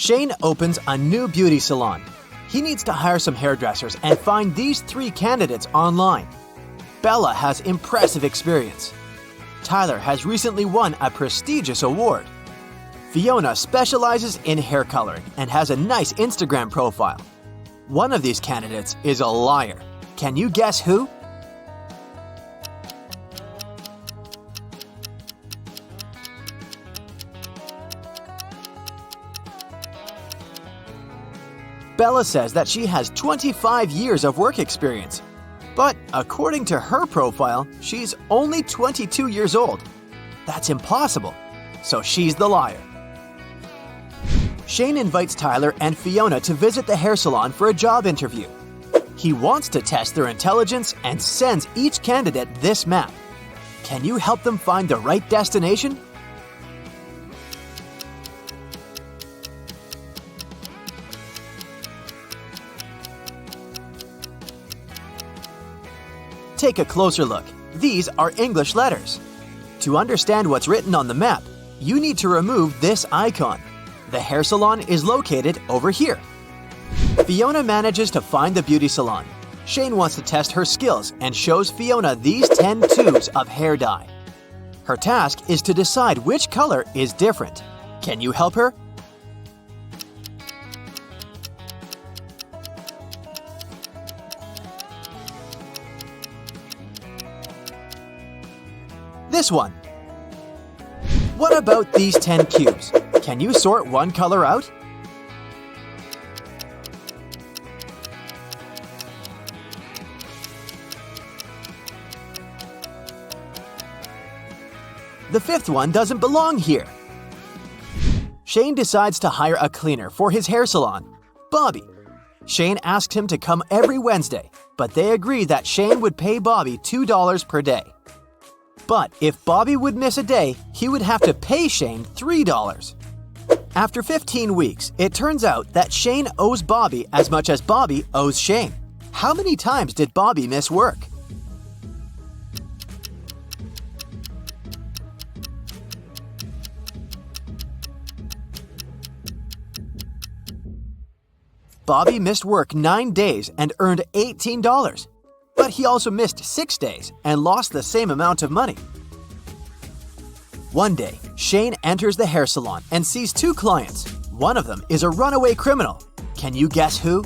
Shane opens a new beauty salon. He needs to hire some hairdressers and find these 3 candidates online. Bella has impressive experience. Tyler has recently won a prestigious award. Fiona specializes in hair coloring and has a nice Instagram profile. One of these candidates is a liar. Can you guess who? Bella says that she has 25 years of work experience. But according to her profile, she's only 22 years old. That's impossible. So she's the liar. Shane invites Tyler and Fiona to visit the hair salon for a job interview. He wants to test their intelligence and sends each candidate this map. Can you help them find the right destination? Take a closer look. These are English letters. To understand what's written on the map, you need to remove this icon. The hair salon is located over here. Fiona manages to find the beauty salon. Shane wants to test her skills and shows Fiona these 10 tubes of hair dye. Her task is to decide which color is different. Can you help her? This one. What about these 10 cubes? Can you sort one color out? The 5th one doesn't belong here. Shane decides to hire a cleaner for his hair salon, Bobby. Shane asks him to come every Wednesday, but they agree that Shane would pay Bobby $2 per day. But if Bobby would miss a day, he would have to pay Shane $3. After 15 weeks, it turns out that Shane owes Bobby as much as Bobby owes Shane. How many times did Bobby miss work? Bobby missed work 9 days and earned $18. But he also missed 6 days and lost the same amount of money. One day, Shane enters the hair salon and sees 2 clients. One of them is a runaway criminal. Can you guess who?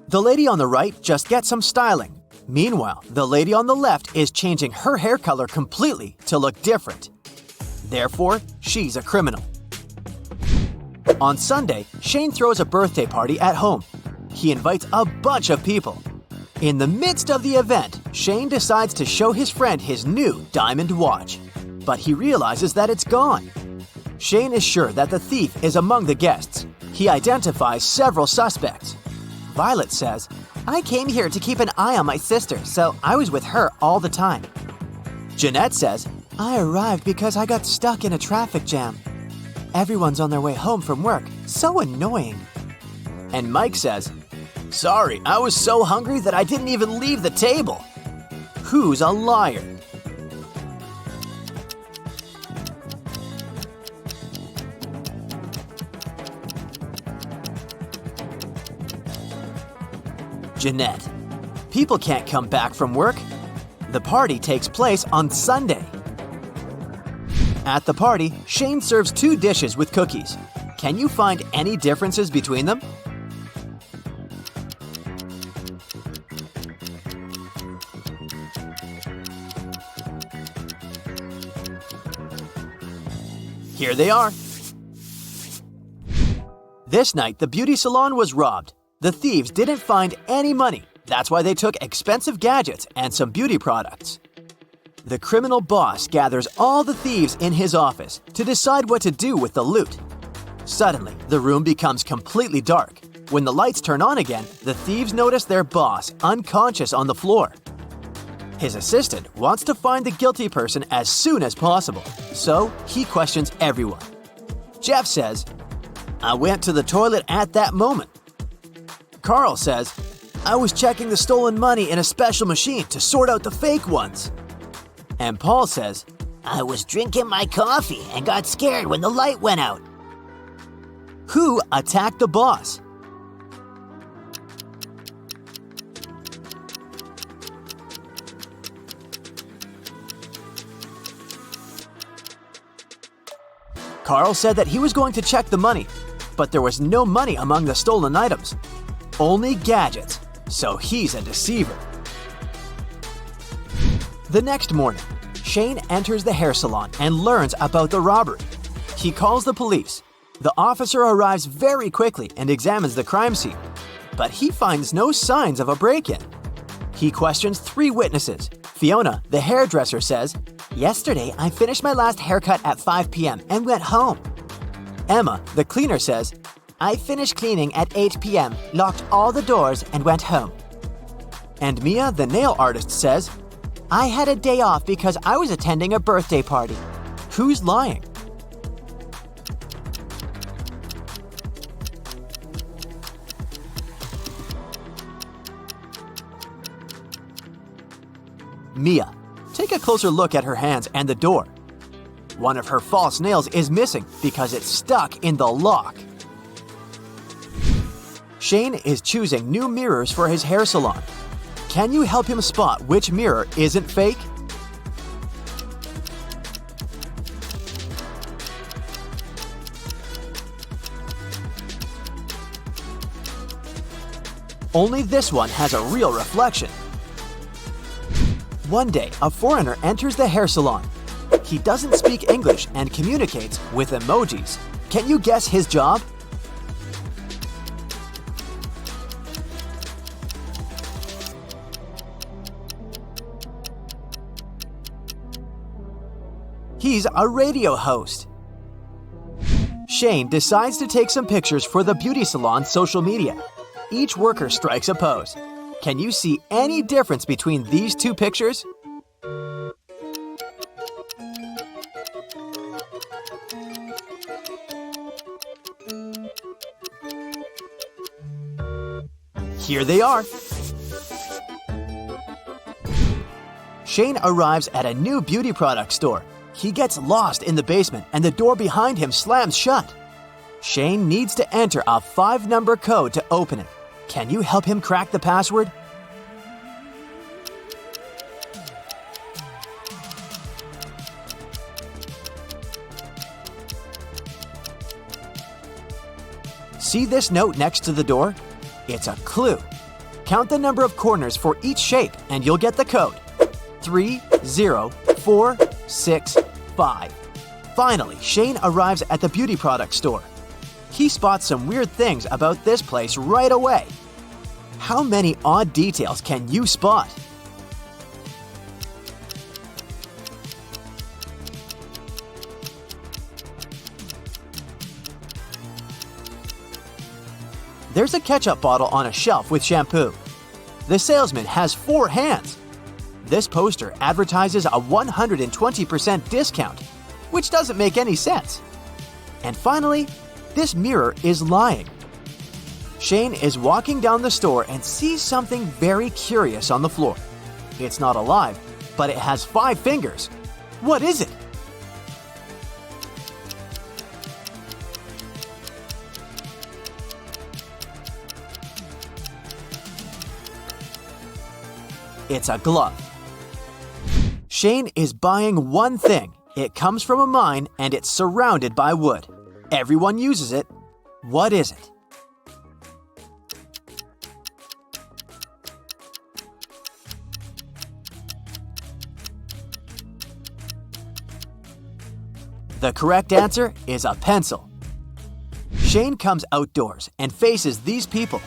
The lady on the right just gets some styling. Meanwhile, the lady on the left is changing her hair color completely to look different. Therefore, she's a criminal. On Sunday, Shane throws a birthday party at home. He invites a bunch of people. In the midst of the event, Shane decides to show his friend his new diamond watch. But he realizes that it's gone. Shane is sure that the thief is among the guests. He identifies several suspects. Violet says, "I came here to keep an eye on my sister, so I was with her all the time." Jeanette says, "I arrived because I got stuck in a traffic jam. Everyone's on their way home from work. So annoying." And Mike says, "Sorry, I was so hungry that I didn't even leave the table." Who's a liar? Jeanette. People can't come back from work. The party takes place on Sunday. At the party, Shane serves 2 dishes with cookies. Can you find any differences between them? Here they are. This night, the beauty salon was robbed. The thieves didn't find any money. That's why they took expensive gadgets and some beauty products. The criminal boss gathers all the thieves in his office to decide what to do with the loot. Suddenly, the room becomes completely dark. When the lights turn on again, the thieves notice their boss unconscious on the floor. His assistant wants to find the guilty person as soon as possible, so he questions everyone. Jeff says, "I went to the toilet at that moment." Carl says, I was checking the stolen money in a special machine to sort out the fake ones. And Paul says, I was drinking my coffee and got scared when the light went out. Who attacked the boss? Carl said that he was going to check the money, but there was no money among the stolen items. Only gadgets, so he's a deceiver. The next morning, Shane enters the hair salon and learns about the robbery. He calls the police. The officer arrives very quickly and examines the crime scene, but he finds no signs of a break-in. He questions 3 witnesses. Fiona, the hairdresser, says, "Yesterday, I finished my last haircut at 5 p.m. and went home." Emma, the cleaner, says, "I finished cleaning at 8 p.m., locked all the doors, and went home." And Mia, the nail artist, says, "I had a day off because I was attending a birthday party." Who's lying? Mia. Take a closer look at her hands and the door. One of her false nails is missing because it's stuck in the lock. Shane is choosing new mirrors for his hair salon. Can you help him spot which mirror isn't fake? Only this one has a real reflection. One day, a foreigner enters the hair salon. He doesn't speak English and communicates with emojis. Can you guess his job? He's a radio host. Shane decides to take some pictures for the beauty salon's social media. Each worker strikes a pose. Can you see any difference between these 2 pictures? Here they are. Shane arrives at a new beauty product store. He gets lost in the basement and the door behind him slams shut. Shane needs to enter a 5-number code to open it. Can you help him crack the password? See this note next to the door? It's a clue. Count the number of corners for each shape and you'll get the code. 30465. Finally, Shane arrives at the beauty product store. He spots some weird things about this place right away. How many odd details can you spot? There's a ketchup bottle on a shelf with shampoo. The salesman has 4 hands. This poster advertises a 120% discount, which doesn't make any sense. And finally, this mirror is lying. Shane is walking down the store and sees something very curious on the floor. It's not alive, but it has 5 fingers. What is it? It's a glove. Shane is buying one thing. It comes from a mine and it's surrounded by wood. Everyone uses it. What is it? The correct answer is a pencil. Shane comes outdoors and faces these people.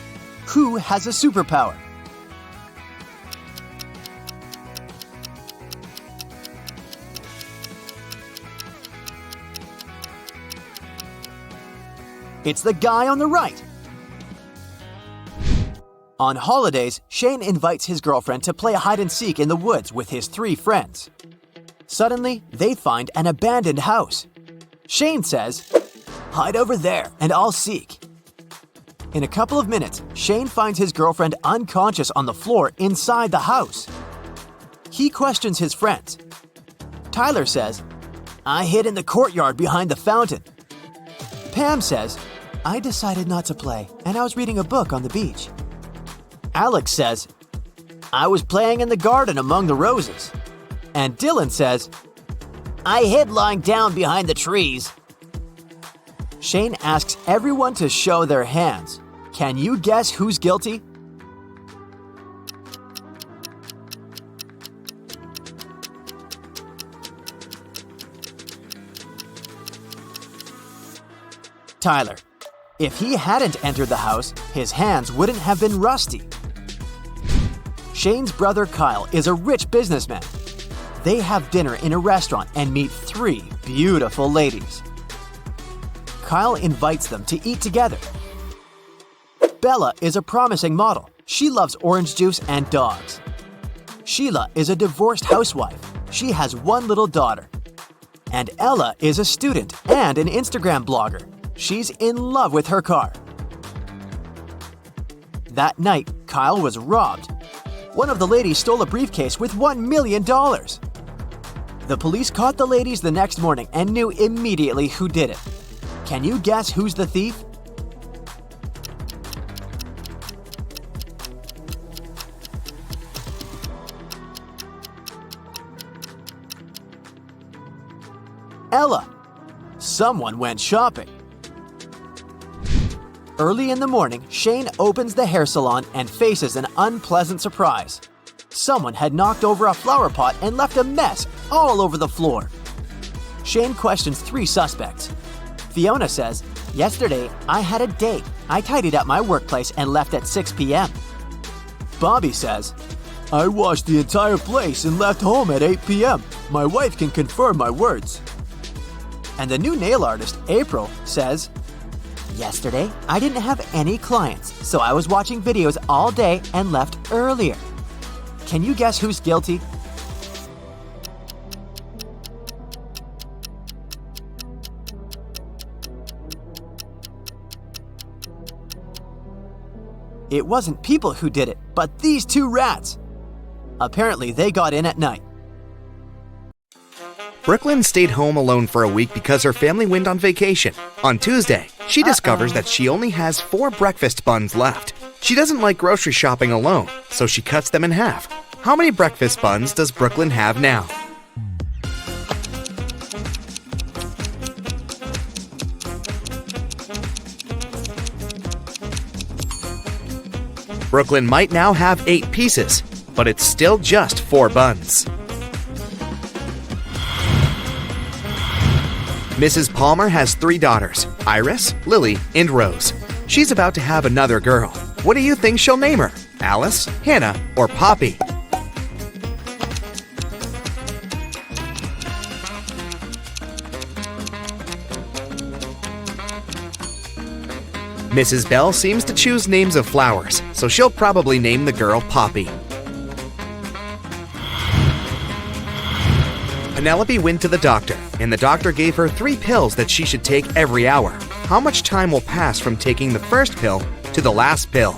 Who has a superpower? It's the guy on the right. On holidays, Shane invites his girlfriend to play hide-and-seek in the woods with his 3 friends. Suddenly, they find an abandoned house. Shane says, "Hide over there and I'll seek." In a couple of minutes, Shane finds his girlfriend unconscious on the floor inside the house. He questions his friends. Tyler says, "I hid in the courtyard behind the fountain." Pam says, "I decided not to play, and I was reading a book on the beach." Alex says, "I was playing in the garden among the roses." And Dylan says, I hid lying down behind the trees. Shane asks everyone to show their hands. Can you guess who's guilty? Tyler. If he hadn't entered the house, his hands wouldn't have been rusty. Shane's brother Kyle is a rich businessman. They have dinner in a restaurant and meet 3 beautiful ladies. Kyle invites them to eat together. Bella is a promising model. She loves orange juice and dogs. Sheila is a divorced housewife. She has 1 little daughter. And Ella is a student and an Instagram blogger. She's in love with her car. That night, Kyle was robbed. One of the ladies stole a briefcase with $1 million. The police caught the ladies the next morning and knew immediately who did it. Can you guess who's the thief? Ella. Someone went shopping. Early in the morning, Shane opens the hair salon and faces an unpleasant surprise. Someone had knocked over a flower pot and left a mess all over the floor. Shane questions 3 suspects. Fiona says, "Yesterday, I had a date. I tidied up my workplace and left at 6 p.m. Bobby says, "I washed the entire place and left home at 8 p.m. My wife can confirm my words." And the new nail artist, April, says, "Yesterday, I didn't have any clients, so I was watching videos all day and left earlier." Can you guess who's guilty? It wasn't people who did it, but these 2 rats. Apparently, they got in at night. Brooklyn stayed home alone for a week because her family went on vacation. On Tuesday, she discovers that she only has 4 breakfast buns left. She doesn't like grocery shopping alone, so she cuts them in half. How many breakfast buns does Brooklyn have now? Brooklyn might now have 8 pieces, but it's still just 4 buns. Mrs. Palmer has 3 daughters, Iris, Lily, and Rose. She's about to have another girl. What do you think she'll name her? Alice, Hannah, or Poppy? Mrs. Bell seems to choose names of flowers, so she'll probably name the girl Poppy. Penelope went to the doctor, and the doctor gave her 3 pills that she should take every hour. How much time will pass from taking the first pill to the last pill?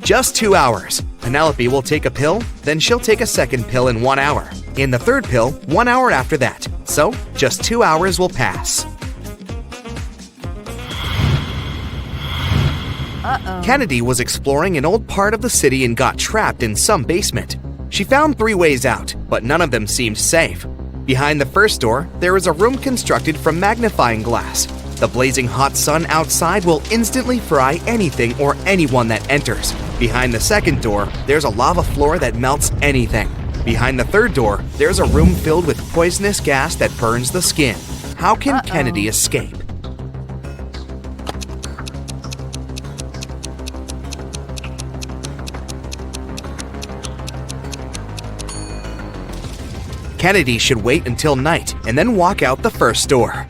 Just 2 hours. Penelope will take a pill, then she'll take a second pill in 1 hour, and the third pill 1 hour after that. So, just 2 hours will pass. Kennedy was exploring an old part of the city and got trapped in some basement. She found 3 ways out, but none of them seemed safe. Behind the first door, there is a room constructed from magnifying glass. The blazing hot sun outside will instantly fry anything or anyone that enters. Behind the second door, there's a lava floor that melts anything. Behind the third door, there's a room filled with poisonous gas that burns the skin. How can Kennedy escape? Kennedy should wait until night and then walk out the first door.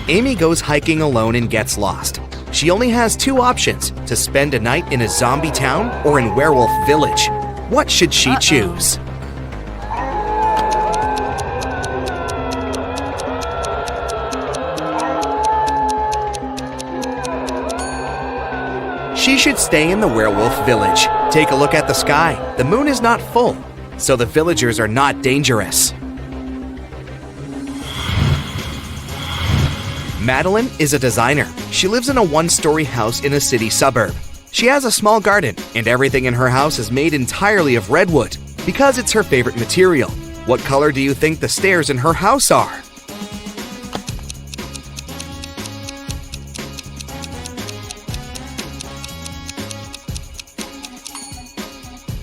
Amy goes hiking alone and gets lost. She only has two options: to spend a night in a zombie town or in Werewolf Village. What should she choose? She should stay in the Werewolf Village. Take a look at the sky. The moon is not full, so the villagers are not dangerous. Madeline is a designer. She lives in a one-story house in a city suburb. She has a small garden, and everything in her house is made entirely of redwood because it's her favorite material. What color do you think the stairs in her house are?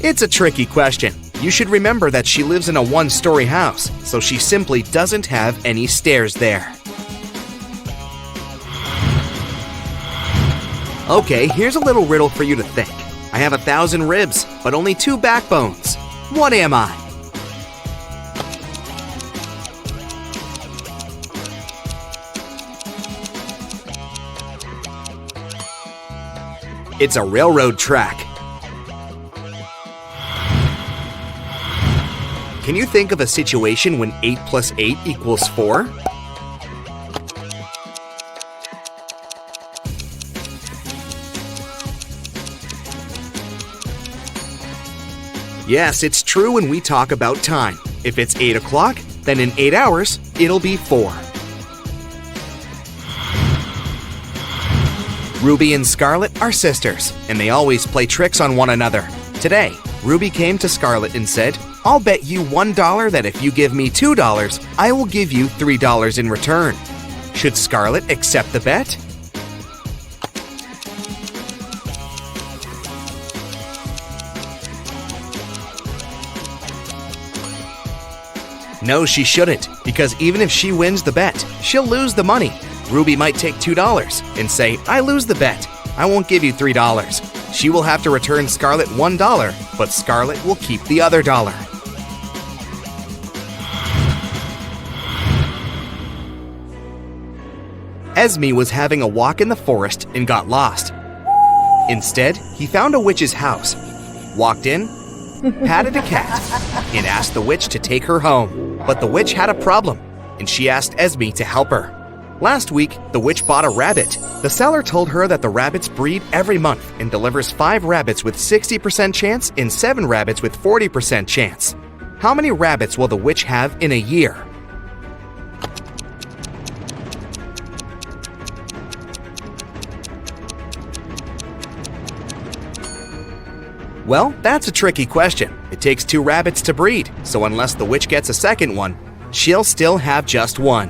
It's a tricky question. You should remember that she lives in a one-story house, so she simply doesn't have any stairs there. Okay, here's a little riddle for you to think. I have 1,000 ribs, but only 2 backbones. What am I? It's a railroad track. Can you think of a situation when 8 plus 8 equals 4? Yes, it's true when we talk about time. If it's 8 o'clock, then in 8 hours, it'll be 4. Ruby and Scarlet are sisters, and they always play tricks on one another. Today, Ruby came to Scarlet and said, "I'll bet you $1 that if you give me $2, I will give you $3 in return." Should Scarlet accept the bet? No, she shouldn't, because even if she wins the bet, she'll lose the money. Ruby might take $2 and say, "I lose the bet. I won't give you $3. She will have to return Scarlet $1, but Scarlet will keep the other dollar. Esme was having a walk in the forest and got lost. Instead, he found a witch's house, walked in, patted a cat, and asked the witch to take her home. But the witch had a problem, and she asked Esme to help her. Last week, the witch bought a rabbit. The seller told her that the rabbits breed every month and delivers 5 rabbits with 60% chance and 7 rabbits with 40% chance. How many rabbits will the witch have in a year? Well, that's a tricky question. It takes 2 rabbits to breed, so unless the witch gets a second one, she'll still have just 1.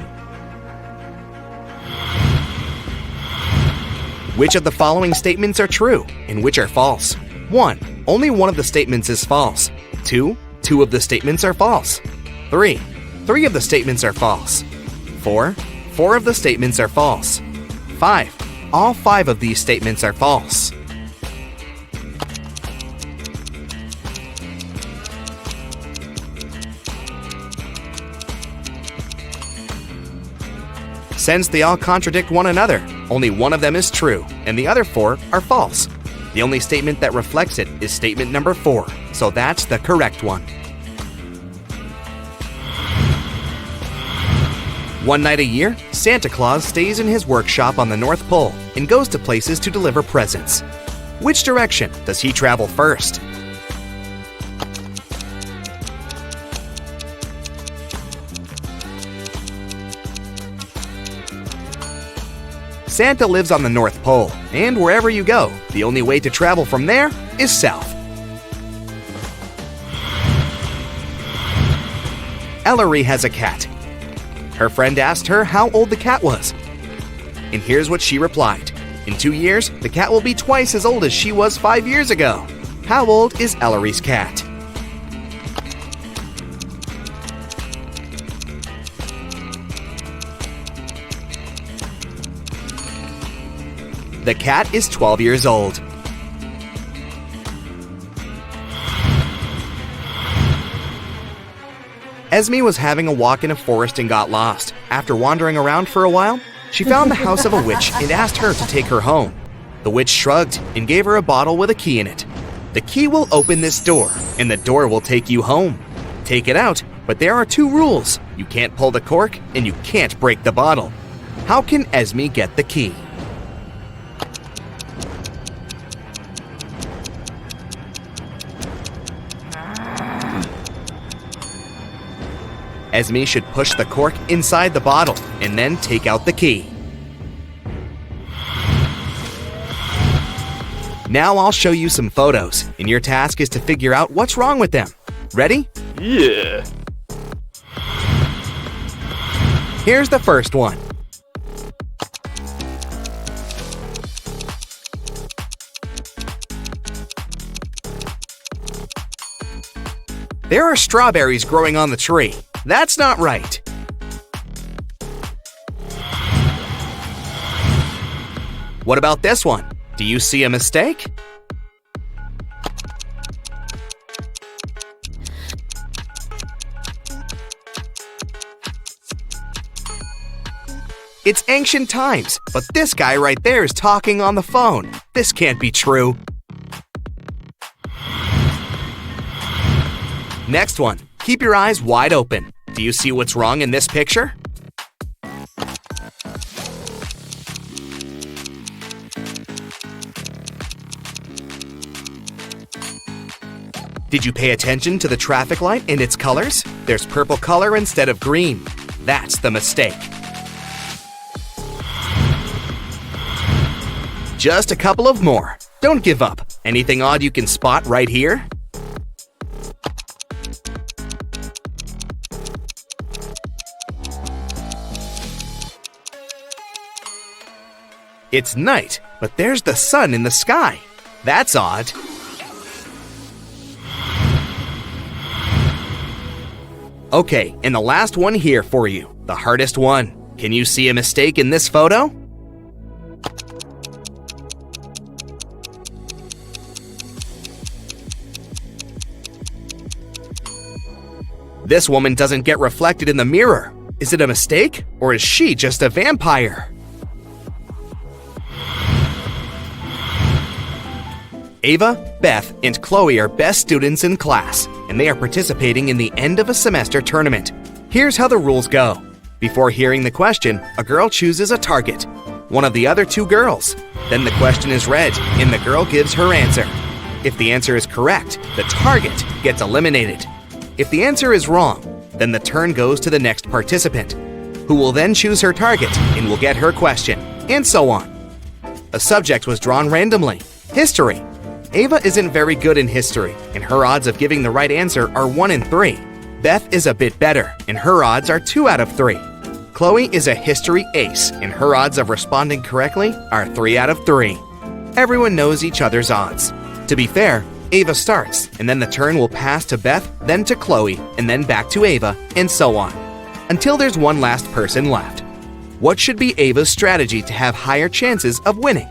Which of the following statements are true and which are false? 1. Only one of the statements is false. 2. 2 of the statements are false. 3. 3 of the statements are false. 4. 4 of the statements are false. 5. All 5 of these statements are false. Since they all contradict one another, only one of them is true, and the other 4 are false. The only statement that reflects it is statement number 4, so that's the correct one. One night a year, Santa Claus stays in his workshop on the North Pole and goes to places to deliver presents. Which direction does he travel first? Santa lives on the North Pole, and wherever you go, the only way to travel from there is south. Ellery has a cat. Her friend asked her how old the cat was. And here's what she replied. In 2 years, the cat will be twice as old as she was 5 years ago. How old is Ellery's cat? The cat is 12 years old. Esme was having a walk in a forest and got lost. After wandering around for a while, she found the house of a witch and asked her to take her home. The witch shrugged and gave her a bottle with a key in it. The key will open this door, and the door will take you home. Take it out, but there are 2 rules. You can't pull the cork, and you can't break the bottle. How can Esme get the key? Esme should push the cork inside the bottle and then take out the key. Now I'll show you some photos, and your task is to figure out what's wrong with them. Ready? Yeah. Here's the first one. There are strawberries growing on the tree. That's not right. What about this one? Do you see a mistake? It's ancient times, but this guy right there is talking on the phone. This can't be true. Next one. Keep your eyes wide open. Do you see what's wrong in this picture? Did you pay attention to the traffic light and its colors? There's purple color instead of green. That's the mistake. Just a couple of more. Don't give up. Anything odd you can spot right here? It's night, but there's the sun in the sky. That's odd. Okay, and the last one here for you, the hardest one. Can you see a mistake in this photo? This woman doesn't get reflected in the mirror. Is it a mistake, or is she just a vampire? Ava, Beth, and Chloe are best students in class, and they are participating in the end of a semester tournament. Here's how the rules go. Before hearing the question, a girl chooses a target, one of the other 2 girls. Then the question is read, and the girl gives her answer. If the answer is correct, the target gets eliminated. If the answer is wrong, then the turn goes to the next participant, who will then choose her target and will get her question, and so on. A subject was drawn randomly. History. Ava isn't very good in history, and her odds of giving the right answer are 1 in 3. Beth is a bit better, and her odds are 2 out of 3. Chloe is a history ace, and her odds of responding correctly are 3 out of 3. Everyone knows each other's odds. To be fair, Ava starts, and then the turn will pass to Beth, then to Chloe, and then back to Ava, and so on, until there's one last person left. What should be Ava's strategy to have higher chances of winning?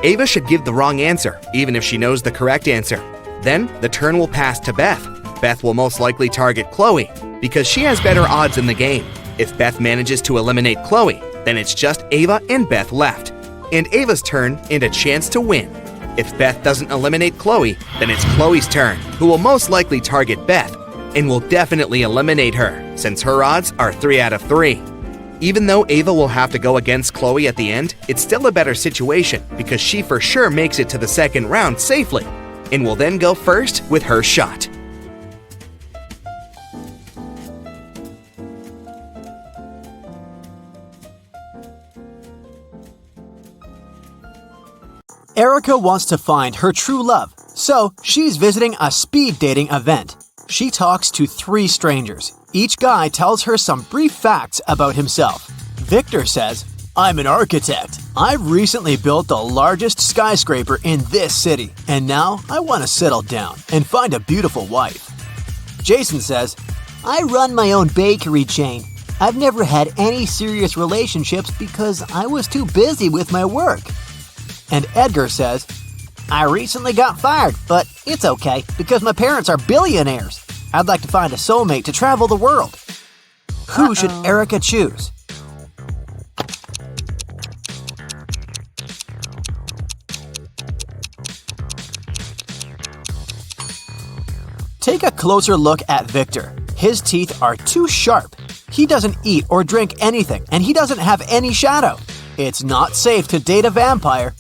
Ava should give the wrong answer, even if she knows the correct answer. Then, the turn will pass to Beth. Beth will most likely target Chloe, because she has better odds in the game. If Beth manages to eliminate Chloe, then it's just Ava and Beth left, and Ava's turn and a chance to win. If Beth doesn't eliminate Chloe, then it's Chloe's turn, who will most likely target Beth, and will definitely eliminate her, since her odds are 3 out of 3. Even though Ava will have to go against Chloe at the end, it's still a better situation because she for sure makes it to the second round safely, and will then go first with her shot. Erica wants to find her true love, so she's visiting a speed dating event. She talks to 3 strangers. Each guy tells her some brief facts about himself. Victor says, "I'm an architect. I've recently built the largest skyscraper in this city, and now I want to settle down and find a beautiful wife." Jason says, I run my own bakery chain. I've never had any serious relationships because I was too busy with my work. and Edgar says, I recently got fired, but it's okay because my parents are billionaires. I'd like to find a soulmate to travel the world. Who should Erica choose? Take a closer look at Victor. His teeth are too sharp. He doesn't eat or drink anything, and he doesn't have any shadow. It's not safe to date a vampire.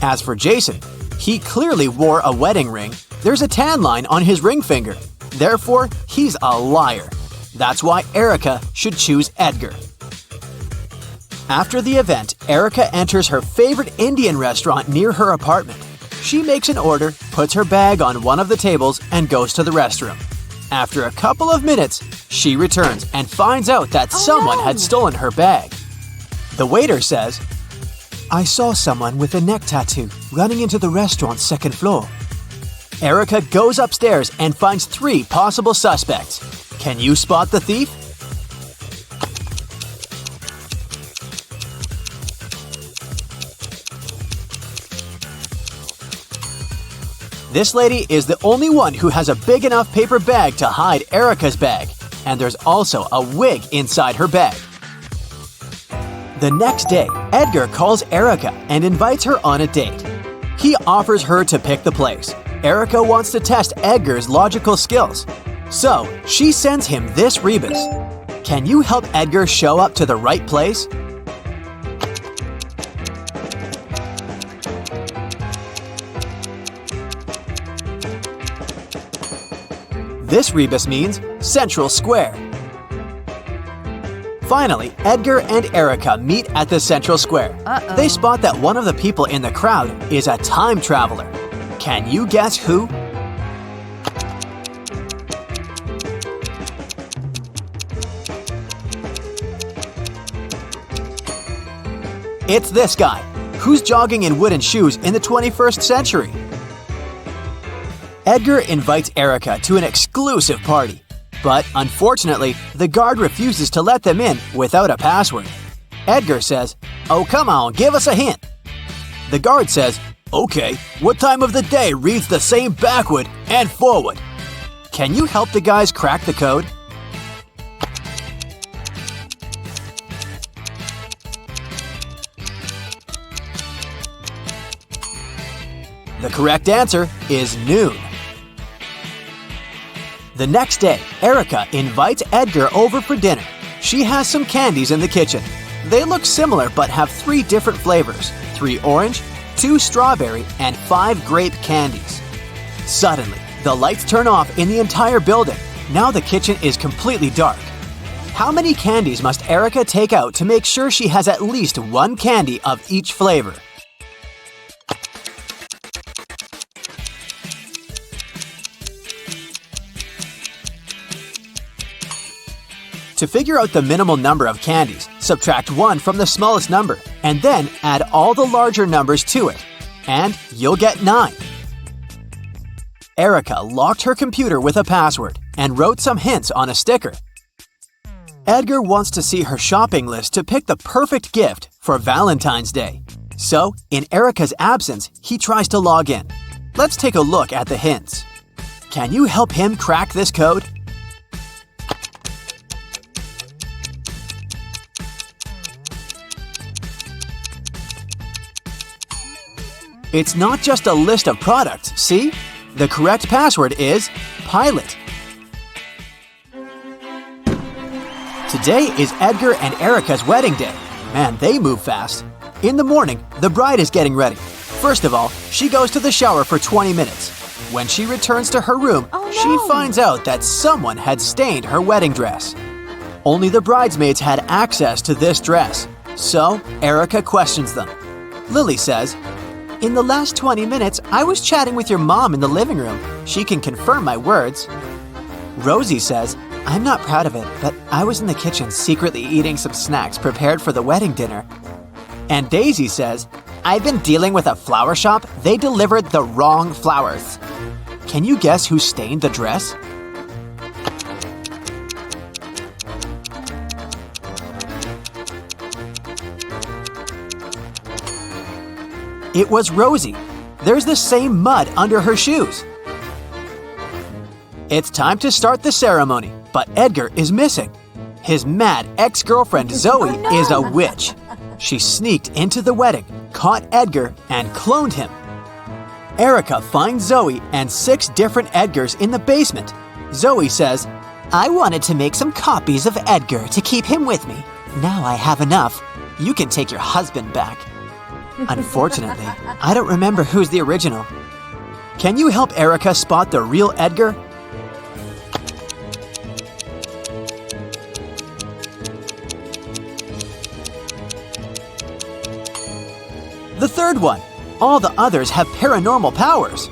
As for Jason, he clearly wore a wedding ring. There's a tan line on his ring finger. Therefore, he's a liar. That's why Erica should choose Edgar. After the event, Erica enters her favorite Indian restaurant near her apartment. She makes an order, puts her bag on one of the tables, and goes to the restroom. After a couple of minutes, she returns and finds out that someone had stolen her bag. The waiter says, "I saw someone with a neck tattoo running into the restaurant's second floor." Erica goes upstairs and finds 3 possible suspects. Can you spot the thief? This lady is the only one who has a big enough paper bag to hide Erica's bag, and there's also a wig inside her bag. The next day, Edgar calls Erica and invites her on a date. He offers her to pick the place. Erica wants to test Edgar's logical skills, so she sends him this rebus. Can you help Edgar show up to the right place? This rebus means Central Square. Finally, Edgar and Erica meet at the Central Square. They spot that one of the people in the crowd is a time traveler. Can you guess who? It's this guy, who's jogging in wooden shoes in the 21st century. Edgar invites Erica to an exclusive party, but unfortunately, the guard refuses to let them in without a password. Edgar says, "Oh, come on, give us a hint." The guard says, "Okay, what time of the day reads the same backward and forward?" Can you help the guys crack the code? The correct answer is noon. The next day, Erica invites Edgar over for dinner. She has some candies in the kitchen. They look similar but have 3 different flavors: 3 orange, 2 strawberry, and 5 grape candies. Suddenly, the lights turn off in the entire building. Now the kitchen is completely dark. How many candies must Erica take out to make sure she has at least 1 candy of each flavor? To figure out the minimal number of candies, subtract 1 from the smallest number, and then add all the larger numbers to it, and you'll get 9. Erica locked her computer with a password and wrote some hints on a sticker. Edgar wants to see her shopping list to pick the perfect gift for Valentine's Day. So, in Erica's absence, he tries to log in. Let's take a look at the hints. Can you help him crack this code? It's not just a list of products, see? The correct password is Pilot. Today is Edgar and Erica's wedding day. Man, they move fast. In the morning, the bride is getting ready. First of all, she goes to the shower for 20 minutes. When she returns to her room, she finds out that someone had stained her wedding dress. Only the bridesmaids had access to this dress, so Erica questions them. Lily says, "In the last 20 minutes, I was chatting with your mom in the living room. She can confirm my words." Rosie says, "I'm not proud of it, but I was in the kitchen secretly eating some snacks prepared for the wedding dinner." And Daisy says, "I've been dealing with a flower shop. They delivered the wrong flowers." Can you guess who stained the dress? It was Rosie. There's the same mud under her shoes. It's time to start the ceremony, but Edgar is missing. His mad ex-girlfriend Zoe is a witch. She sneaked into the wedding, caught Edgar, and cloned him. Erica finds Zoe and 6 different Edgars in the basement. Zoe says, I wanted to make some copies of Edgar to keep him with me. Now I have enough. You can take your husband back. Unfortunately, I don't remember who's the original. Can you help Erica spot the real Edgar? The third one. All the others have paranormal powers.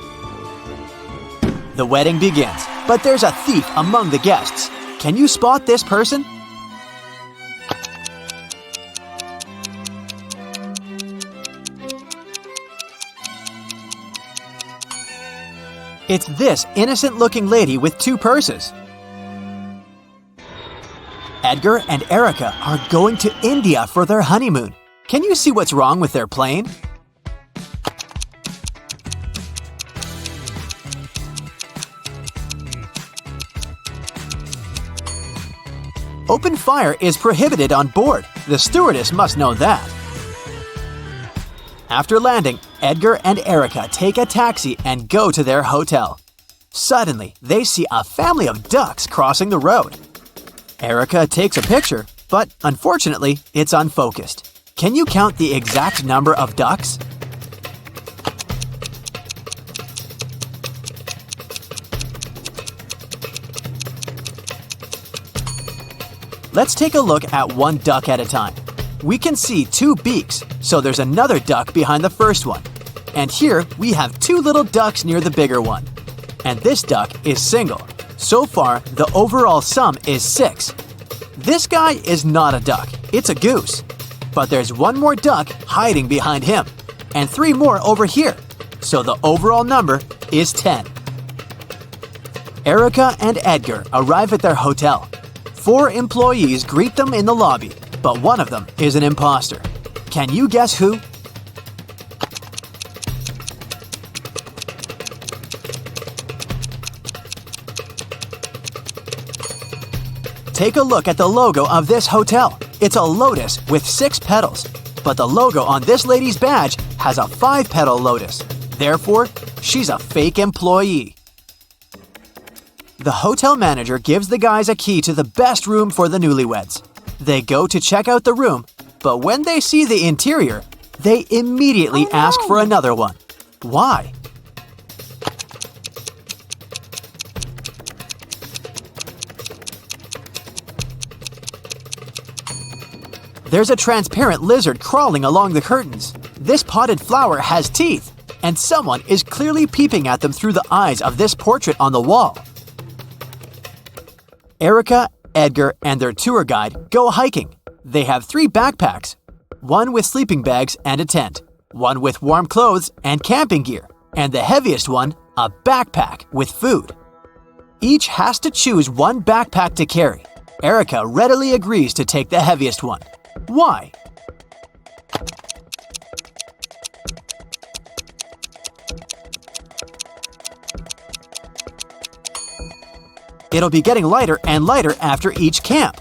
The wedding begins, but there's a thief among the guests. Can you spot this person? It's this innocent-looking lady with 2 purses. Edgar and Erica are going to India for their honeymoon. Can you see what's wrong with their plane? Open fire is prohibited on board. The stewardess must know that. After landing, Edgar and Erica take a taxi and go to their hotel. Suddenly, they see a family of ducks crossing the road. Erica takes a picture, but unfortunately, it's unfocused. Can you count the exact number of ducks? Let's take a look at one duck at a time. We can see 2 beaks, so there's another duck behind the first one. And here we have 2 little ducks near the bigger one. And this duck is single. So far, the overall sum is 6. This guy is not a duck, it's a goose. But there's 1 more duck hiding behind him, and 3 more over here. So the overall number is 10. Erica and Edgar arrive at their hotel. 4 employees greet them in the lobby, but one of them is an imposter. Can you guess who? Take a look at the logo of this hotel. It's a lotus with 6 petals, but the logo on this lady's badge has a 5-petal lotus. Therefore, she's a fake employee. The hotel manager gives the guys a key to the best room for the newlyweds. They go to check out the room, but when they see the interior, they immediately ask for another one. Why? There's a transparent lizard crawling along the curtains. This potted flower has teeth, and someone is clearly peeping at them through the eyes of this portrait on the wall. Erica, Edgar, and their tour guide go hiking. They have 3 backpacks, 1 with sleeping bags and a tent, 1 with warm clothes and camping gear, and the heaviest one, a backpack with food. Each has to choose 1 backpack to carry. Erica readily agrees to take the heaviest one. Why? It'll be getting lighter and lighter after each camp.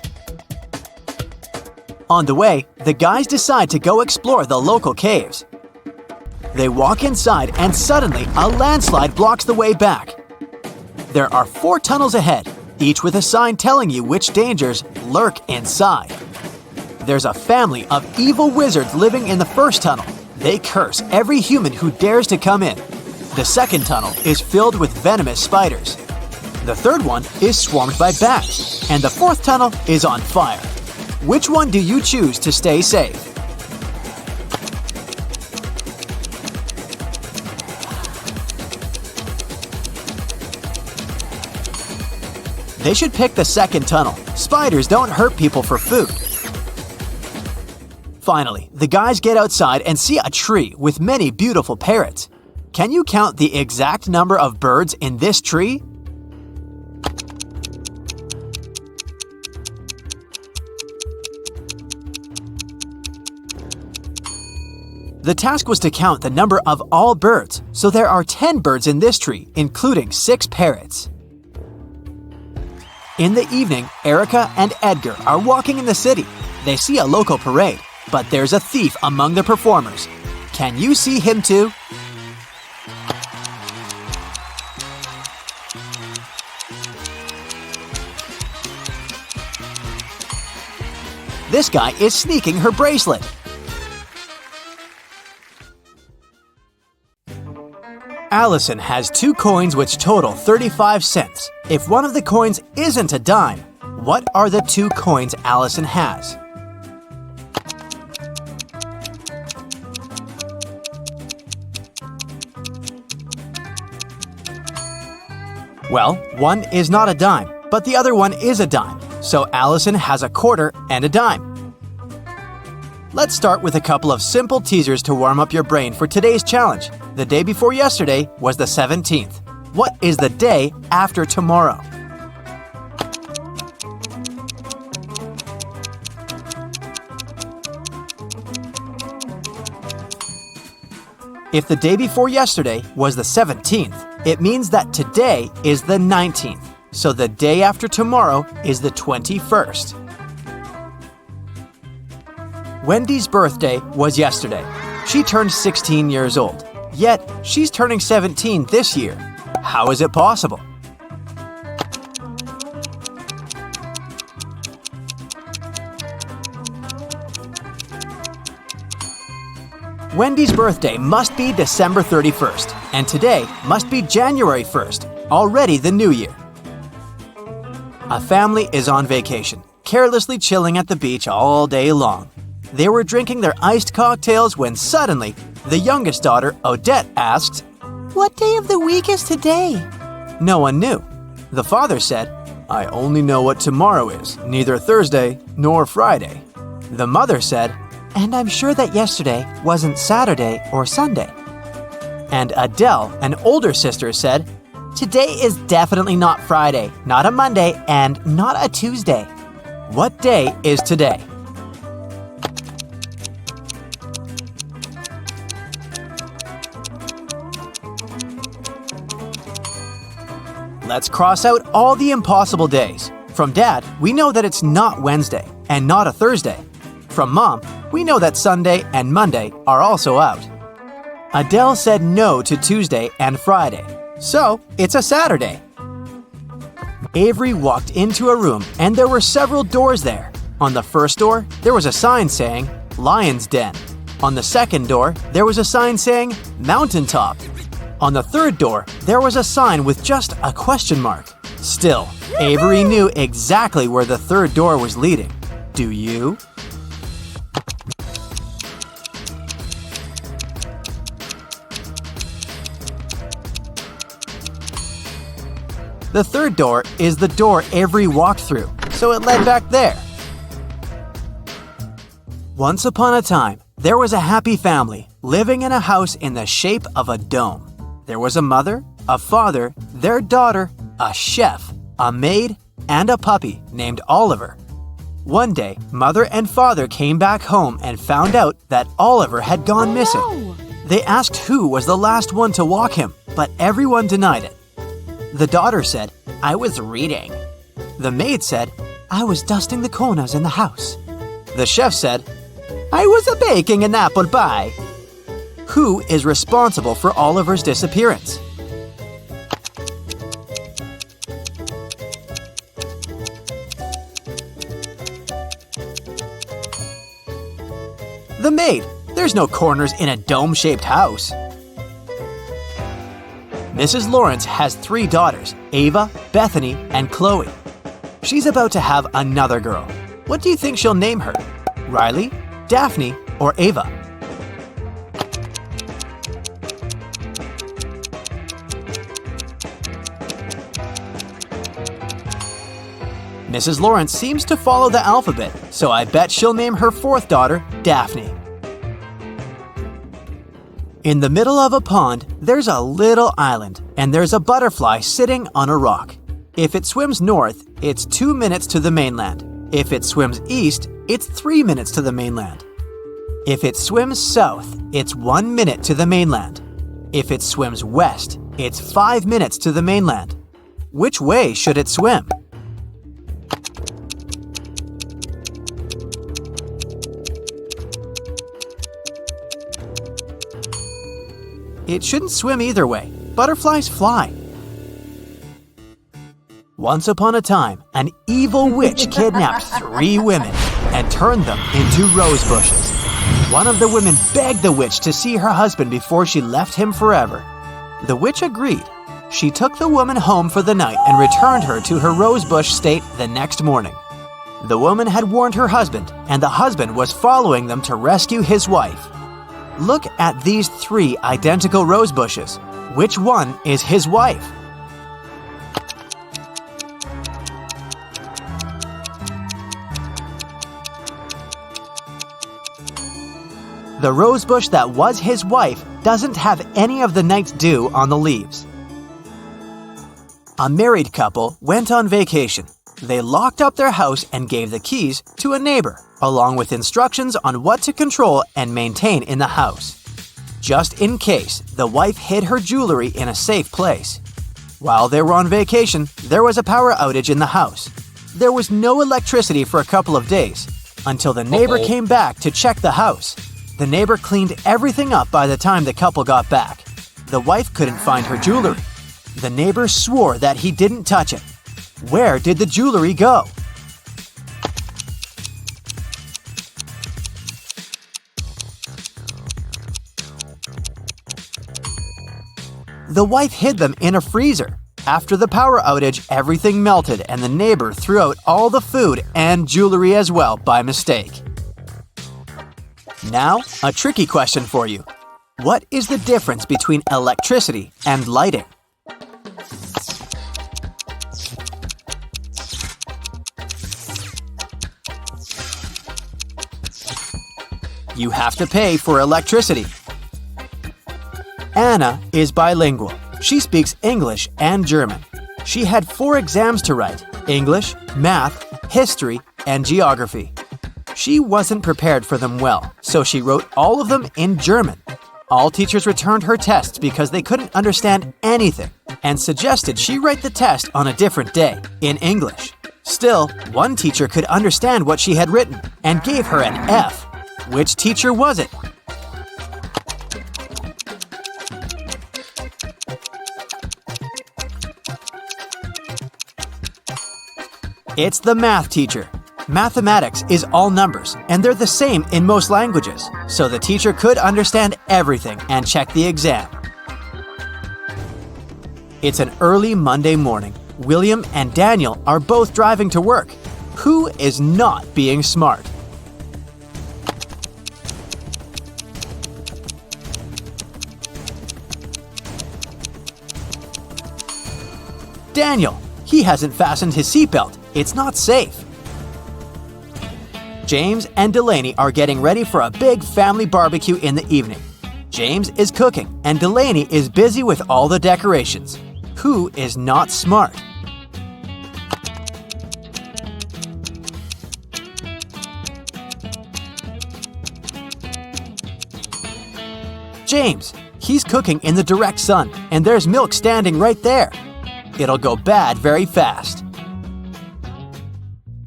On the way, the guys decide to go explore the local caves. They walk inside and suddenly a landslide blocks the way back. There are 4 tunnels ahead, each with a sign telling you which dangers lurk inside. There's a family of evil wizards living in the first tunnel. They curse every human who dares to come in. The second tunnel is filled with venomous spiders. The third one is swarmed by bats, and the 4th tunnel is on fire. Which one do you choose to stay safe? They should pick the second tunnel. Spiders don't hurt people for food. Finally, the guys get outside and see a tree with many beautiful parrots. Can you count the exact number of birds in this tree? The task was to count the number of all birds, so there are 10 birds in this tree, including 6 parrots. In the evening, Erica and Edgar are walking in the city. They see a local parade, but there's a thief among the performers. Can you see him too? This guy is sneaking her bracelet. Allison has 2 coins which total 35 cents. If one of the coins isn't a dime, what are the 2 coins Allison has? Well, one is not a dime, but the other one is a dime, so Allison has a quarter and a dime. Let's start with a couple of simple teasers to warm up your brain for today's challenge. The day before yesterday was the 17th. What is the day after tomorrow? If the day before yesterday was the 17th, it means that today is the 19th. So the day after tomorrow is the 21st. Wendy's birthday was yesterday. She turned 16 years old. Yet, she's turning 17 this year. How is it possible? Wendy's birthday must be December 31st, and today must be January 1st, already the new year. A family is on vacation, carelessly chilling at the beach all day long. They were drinking their iced cocktails when suddenly, the youngest daughter, Odette, asked, What day of the week is today? No one knew. The father said, I only know what tomorrow is, neither Thursday nor Friday. The mother said, And I'm sure that yesterday wasn't Saturday or Sunday. And Adele, an older sister, said, Today is definitely not Friday, not a Monday, and not a Tuesday. What day is today? Let's cross out all the impossible days. From Dad, we know that it's not Wednesday and not a Thursday. From Mom, we know that Sunday and Monday are also out. Adele said no to Tuesday and Friday, so it's a Saturday. Avery walked into a room and there were several doors there. On the first door, there was a sign saying, Lion's Den. On the second door, there was a sign saying, Mountaintop. On the third door, there was a sign with just a question mark. Still, Avery knew exactly where the third door was leading. Do you? The third door is the door Avery walked through, so it led back there. Once upon a time, there was a happy family living in a house in the shape of a dome. There was a mother, a father, their daughter, a chef, a maid, and a puppy named Oliver. One day, mother and father came back home and found out that Oliver had gone missing. No. They asked who was the last one to walk him, but everyone denied it. The daughter said, I was reading. The maid said, I was dusting the corners in the house. The chef said, I was baking an apple pie. Who is responsible for Oliver's disappearance? The maid. There's no corners in a dome-shaped house. Mrs. Lawrence has 3 daughters, Ava, Bethany, and Chloe. She's about to have another girl. What do you think she'll name her? Riley, Daphne, or Ava? Mrs. Lawrence seems to follow the alphabet, so I bet she'll name her 4th daughter Daphne. In the middle of a pond, there's a little island, and there's a butterfly sitting on a rock. If it swims north, it's 2 minutes to the mainland. If it swims east, it's 3 minutes to the mainland. If it swims south, it's 1 minute to the mainland. If it swims west, it's 5 minutes to the mainland. Which way should it swim? It shouldn't swim either way. Butterflies fly. Once upon a time, an evil witch kidnapped 3 women and turned them into rose bushes. One of the women begged the witch to see her husband before she left him forever. The witch agreed. She took the woman home for the night and returned her to her rosebush state the next morning. The woman had warned her husband, and the husband was following them to rescue his wife. Look at these 3 identical rose bushes. Which one is his wife? The rosebush that was his wife doesn't have any of the night's dew on the leaves. A married couple went on vacation. They locked up their house and gave the keys to a neighbor, along with instructions on what to control and maintain in the house. Just in case, the wife hid her jewelry in a safe place. While they were on vacation, there was a power outage in the house. There was no electricity for a couple of days, until the neighbor came back to check the house. The neighbor cleaned everything up by the time the couple got back. The wife couldn't find her jewelry. The neighbor swore that he didn't touch it. Where did the jewelry go? The wife hid them in a freezer. After the power outage, everything melted and the neighbor threw out all the food and jewelry as well by mistake. Now, a tricky question for you. What is the difference between electricity and lighting? You have to pay for electricity. Anna is bilingual. She speaks English and German. She had 4 exams to write: English, math, history, and geography. She wasn't prepared for them well, so she wrote all of them in German. All teachers returned her tests because they couldn't understand anything and suggested she write the test on a different day, in English. Still, one teacher could understand what she had written and gave her an F. Which teacher was it? It's the math teacher. Mathematics is all numbers, and they're the same in most languages, so the teacher could understand everything and check the exam. It's an early Monday morning. William and Daniel are both driving to work. Who is not being smart? Daniel. He hasn't fastened his seatbelt. It's not safe. James and Delaney are getting ready for a big family barbecue in the evening. James is cooking and Delaney is busy with all the decorations. Who is not smart? James. He's cooking in the direct sun and there's milk standing right there. It'll go bad very fast.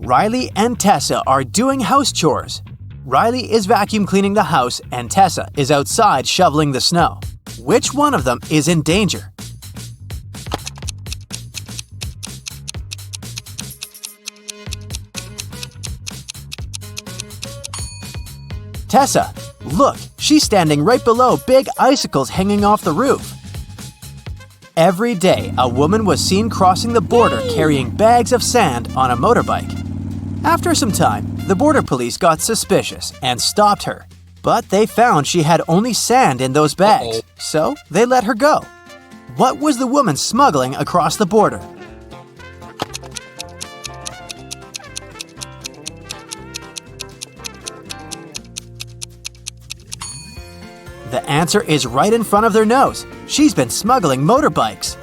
Riley and Tessa are doing house chores. Riley is vacuum cleaning the house and Tessa is outside shoveling the snow. Which one of them is in danger? Tessa, look, she's standing right below big icicles hanging off the roof. Every day, a woman was seen crossing the border carrying bags of sand on a motorbike. After some time, the border police got suspicious and stopped her. But they found she had only sand in those bags, so they let her go. What was the woman smuggling across the border? The answer is right in front of their nose. She's been smuggling motorbikes.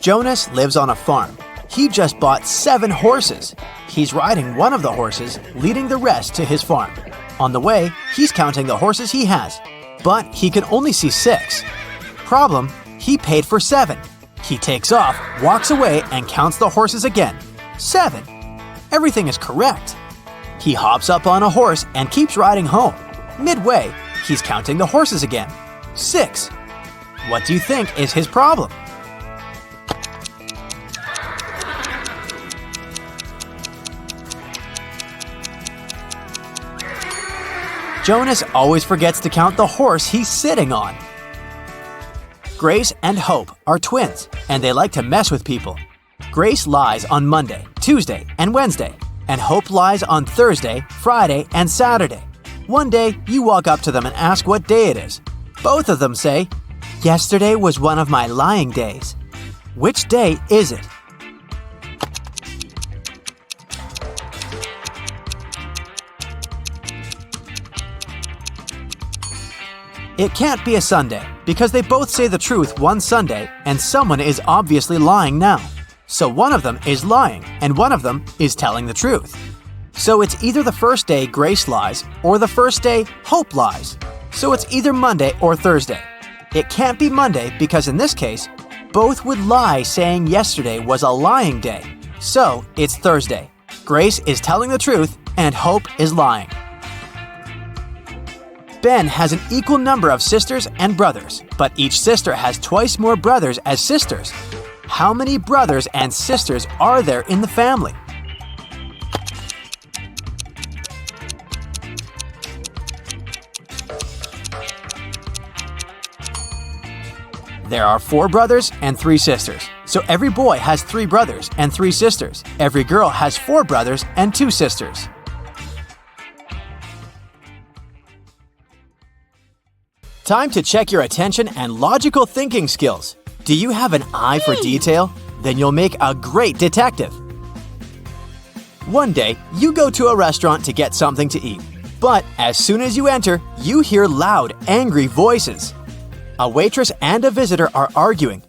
Jonas lives on a farm. He just bought 7 horses. He's riding one of the horses, leading the rest to his farm. On the way, he's counting the horses he has, but he can only see 6. Problem, he paid for 7. He takes off, walks away, and counts the horses again. 7. Everything is correct. He hops up on a horse and keeps riding home. Midway, He's counting the horses again. 6. What do you think is his problem? Jonas always forgets to count the horse he's sitting on. Grace and Hope are twins, and they like to mess with people. Grace lies on Monday, Tuesday, and Wednesday, and Hope lies on Thursday, Friday, and Saturday. One day, you walk up to them and ask what day it is. Both of them say, "Yesterday was one of my lying days." Which day is it? It can't be a Sunday, because they both say the truth one Sunday, and someone is obviously lying now. So one of them is lying, and one of them is telling the truth. So it's either the first day Grace lies, or the first day Hope lies. So it's either Monday or Thursday. It can't be Monday because in this case, both would lie saying yesterday was a lying day. So it's Thursday. Grace is telling the truth, and Hope is lying. Ben has an equal number of sisters and brothers, but each sister has twice more brothers as sisters. How many brothers and sisters are there in the family? There are 4 brothers and 3 sisters. So every boy has 3 brothers and 3 sisters. Every girl has 4 brothers and 2 sisters. Time to check your attention and logical thinking skills. Do you have an eye for detail? Then you'll make a great detective. One day, you go to a restaurant to get something to eat. But as soon as you enter, you hear loud, angry voices. A waitress and a visitor are arguing.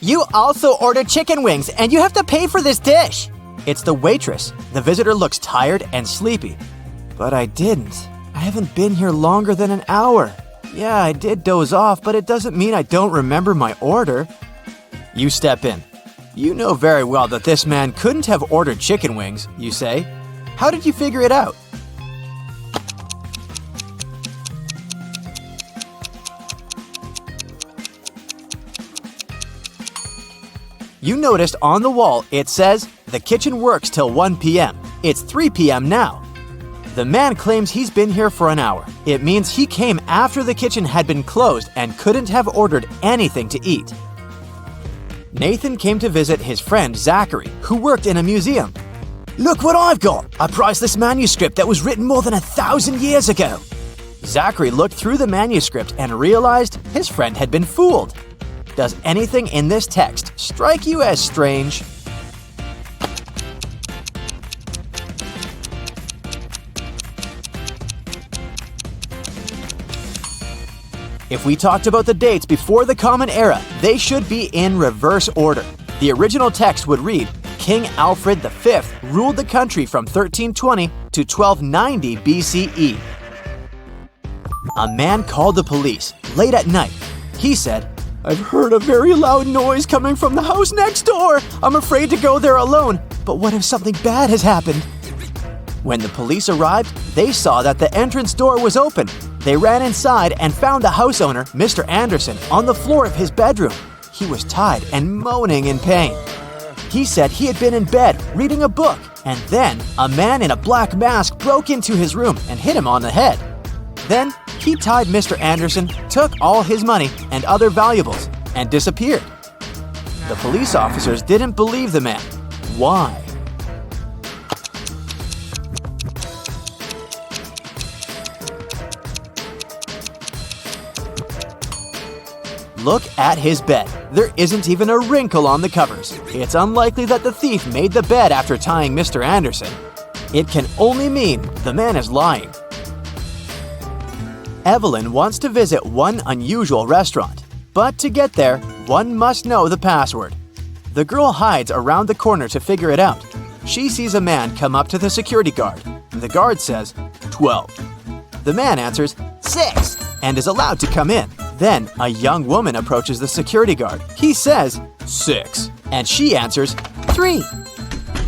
"You also ordered chicken wings and you have to pay for this dish." It's the waitress. The visitor looks tired and sleepy. "But I didn't. I haven't been here longer than an hour. Yeah, I did doze off, but it doesn't mean I don't remember my order." You step in. "You know very well that this man couldn't have ordered chicken wings," you say. "How did you figure it out?" You noticed on the wall it says, "The kitchen works till 1 p.m. It's 3 p.m. now. The man claims he's been here for an hour. It means he came after the kitchen had been closed and couldn't have ordered anything to eat. Nathan came to visit his friend Zachary, who worked in a museum. "Look what I've got! A priceless manuscript that was written more than 1,000 years ago." Zachary looked through the manuscript and realized his friend had been fooled. Does anything in this text strike you as strange? If we talked about the dates before the Common Era, they should be in reverse order. The original text would read, King Alfred V ruled the country from 1320 to 1290 BCE. A man called the police late at night. He said, "I've heard a very loud noise coming from the house next door. I'm afraid to go there alone, but what if something bad has happened?" When the police arrived, they saw that the entrance door was open. They ran inside and found the house owner, Mr. Anderson, on the floor of his bedroom. He was tied and moaning in pain. He said he had been in bed reading a book, and then a man in a black mask broke into his room and hit him on the head. Then he tied Mr. Anderson, took all his money and other valuables, and disappeared. The police officers didn't believe the man. Why? Look at his bed. There isn't even a wrinkle on the covers. It's unlikely that the thief made the bed after tying Mr. Anderson. It can only mean the man is lying. Evelyn wants to visit one unusual restaurant, but to get there, one must know the password. The girl hides around the corner to figure it out. She sees a man come up to the security guard. The guard says, 12. The man answers, 6, and is allowed to come in. Then a young woman approaches the security guard. He says, 6, and she answers, 3.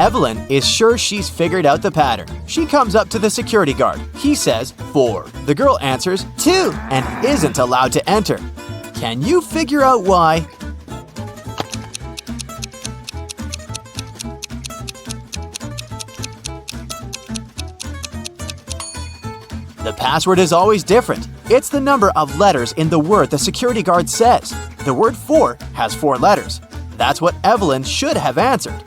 Evelyn is sure she's figured out the pattern. She comes up to the security guard. He says 4. The girl answers 2 and isn't allowed to enter. Can you figure out why? The password is always different. It's the number of letters in the word the security guard says. The word 4 has 4 letters. That's what Evelyn should have answered.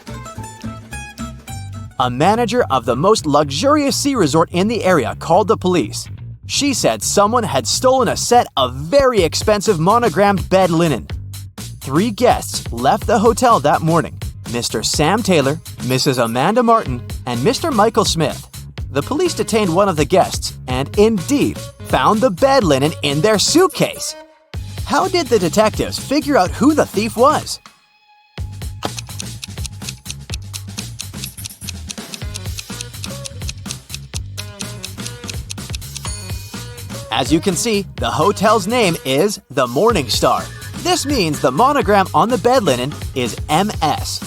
A manager of the most luxurious ski resort in the area called the police. She said someone had stolen a set of very expensive monogrammed bed linen. 3 guests left the hotel that morning: Mr. Sam Taylor, Mrs. Amanda Martin, and Mr. Michael Smith. The police detained one of the guests and indeed found the bed linen in their suitcase. How did the detectives figure out who the thief was? As you can see, the hotel's name is the Morning Star. This means the monogram on the bed linen is MS.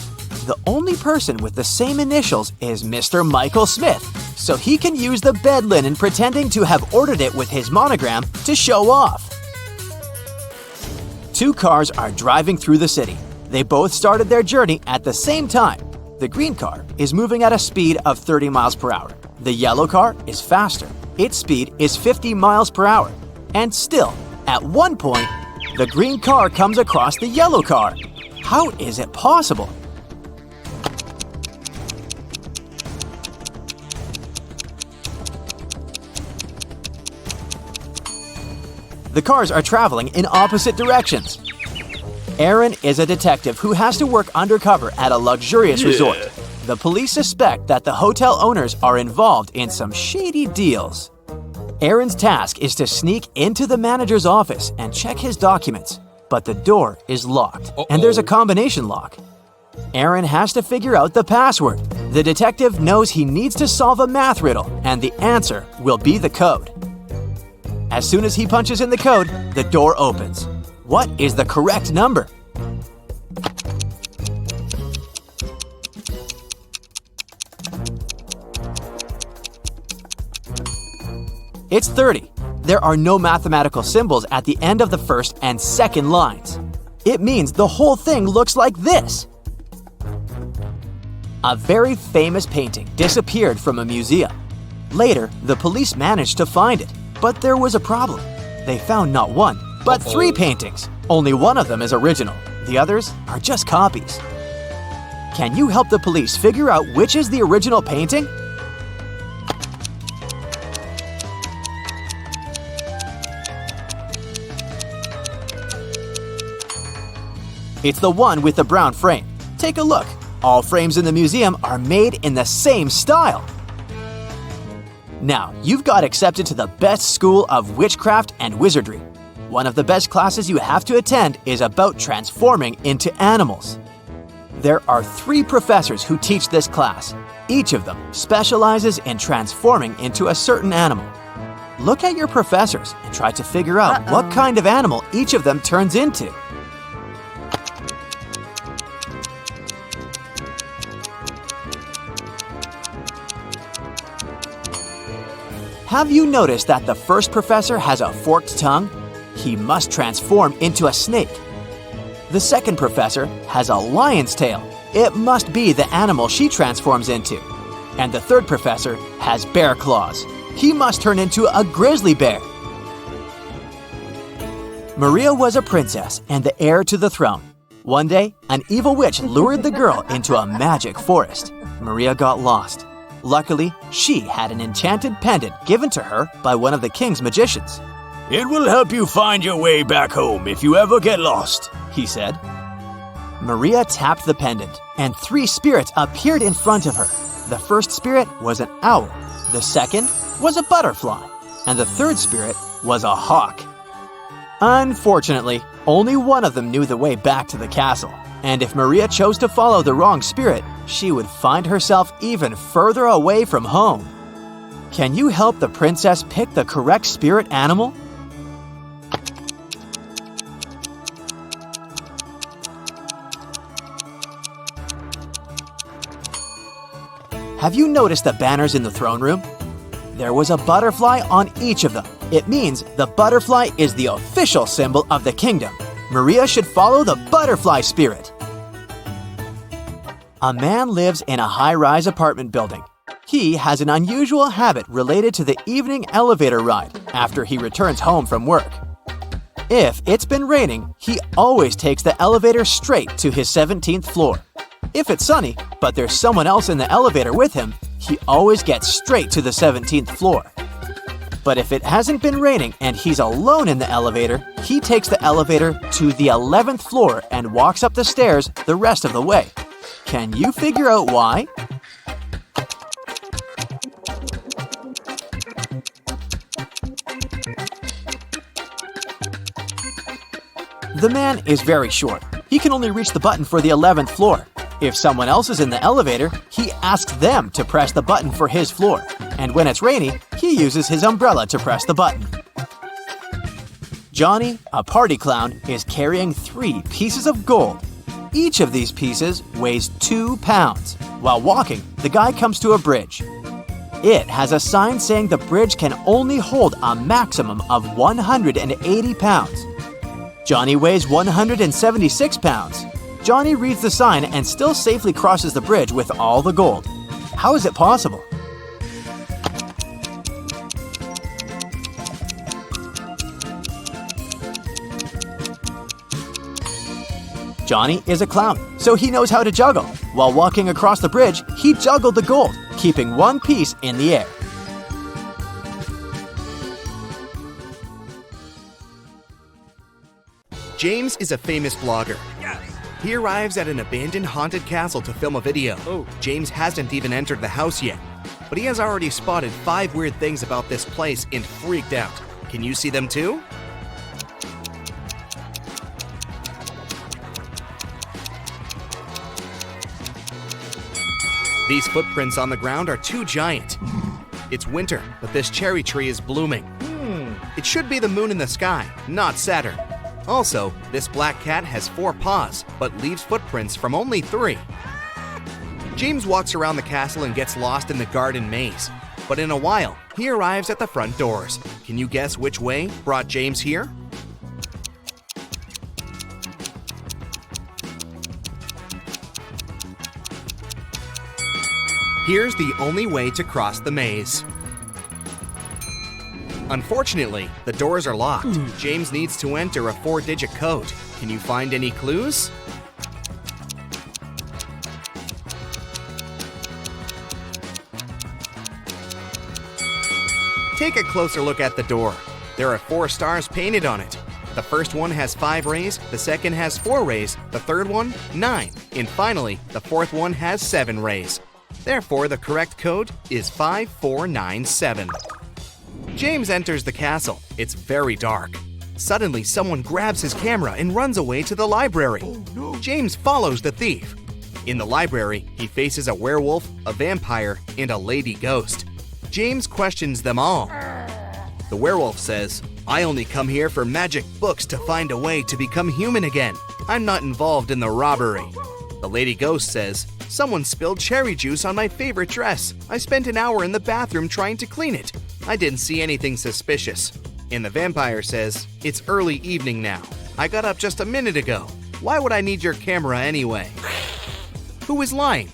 The only person with the same initials is Mr. Michael Smith, so he can use the bed linen pretending to have ordered it with his monogram to show off. 2 cars are driving through the city. They both started their journey at the same time. The green car is moving at a speed of 30 miles per hour. The yellow car is faster. Its speed is 50 miles per hour. And still, at one point, the green car comes across the yellow car. How is it possible? The cars are traveling in opposite directions. Aaron is a detective who has to work undercover at a luxurious resort. The police suspect that the hotel owners are involved in some shady deals. Aaron's task is to sneak into the manager's office and check his documents, but the door is locked, and there's a combination lock. Aaron has to figure out the password. The detective knows he needs to solve a math riddle, and the answer will be the code. As soon as he punches in the code, the door opens. What is the correct number? It's 30. There are no mathematical symbols at the end of the first and second lines. It means the whole thing looks like this. A very famous painting disappeared from a museum. Later, the police managed to find it, but there was a problem. They found not 1, but 3 paintings. Only one of them is original. The others are just copies. Can you help the police figure out which is the original painting? It's the one with the brown frame. Take a look. All frames in the museum are made in the same style. Now, you've got accepted to the best school of witchcraft and wizardry. One of the best classes you have to attend is about transforming into animals. There are 3 professors who teach this class. Each of them specializes in transforming into a certain animal. Look at your professors and try to figure out what kind of animal each of them turns into. Have you noticed that the first professor has a forked tongue? He must transform into a snake. The second professor has a lion's tail. It must be the animal she transforms into. And the third professor has bear claws. He must turn into a grizzly bear. Maria was a princess and the heir to the throne. One day, an evil witch lured the girl into a magic forest. Maria got lost. Luckily, she had an enchanted pendant given to her by one of the king's magicians. "It will help you find your way back home if you ever get lost," he said. Maria tapped the pendant, and 3 spirits appeared in front of her. The first spirit was an owl, the second was a butterfly, and the third spirit was a hawk. Unfortunately, only one of them knew the way back to the castle. And if Maria chose to follow the wrong spirit, she would find herself even further away from home. Can you help the princess pick the correct spirit animal? Have you noticed the banners in the throne room? There was a butterfly on each of them. It means the butterfly is the official symbol of the kingdom. Maria should follow the butterfly spirit. A man lives in a high-rise apartment building. He has an unusual habit related to the evening elevator ride after he returns home from work. If it's been raining, he always takes the elevator straight to his 17th floor. If it's sunny, but there's someone else in the elevator with him, he always gets straight to the 17th floor. But if it hasn't been raining and he's alone in the elevator, he takes the elevator to the 11th floor and walks up the stairs the rest of the way. Can you figure out why? The man is very short. He can only reach the button for the 11th floor. If someone else is in the elevator, he asks them to press the button for his floor. And when it's rainy, he uses his umbrella to press the button. Johnny, a party clown, is carrying 3 pieces of gold. Each of these pieces weighs 2 pounds. While walking, the guy comes to a bridge. It has a sign saying the bridge can only hold a maximum of 180 pounds. Johnny weighs 176 pounds. Johnny reads the sign and still safely crosses the bridge with all the gold. How is it possible? Johnny is a clown, so he knows how to juggle. While walking across the bridge, he juggled the gold, keeping one piece in the air. James is a famous blogger. He arrives at an abandoned haunted castle to film a video. James hasn't even entered the house yet, but he has already spotted 5 weird things about this place and freaked out. Can you see them too? These footprints on the ground are too giant. It's winter, but this cherry tree is blooming. It should be the moon in the sky, not Saturn. Also, this black cat has 4 paws, but leaves footprints from only 3. James walks around the castle and gets lost in the garden maze. But in a while, he arrives at the front doors. Can you guess which way brought James here? Here's the only way to cross the maze. Unfortunately, the doors are locked. James needs to enter a 4-digit code. Can you find any clues? Take a closer look at the door. There are 4 stars painted on it. The first one has 5 rays, the second has 4 rays, the third one, 9, and finally, the fourth one has 7 rays. Therefore, the correct code is 5497. James enters the castle. It's very dark. Suddenly, someone grabs his camera and runs away to the library. James follows the thief. In the library, he faces a werewolf, a vampire, and a lady ghost. James questions them all. The werewolf says, "I only come here for magic books to find a way to become human again. I'm not involved in the robbery." The lady ghost says, "Someone spilled cherry juice on my favorite dress. I spent an hour in the bathroom trying to clean it. I didn't see anything suspicious." And the vampire says, "It's early evening now. I got up just a minute ago. Why would I need your camera anyway?" Who is lying?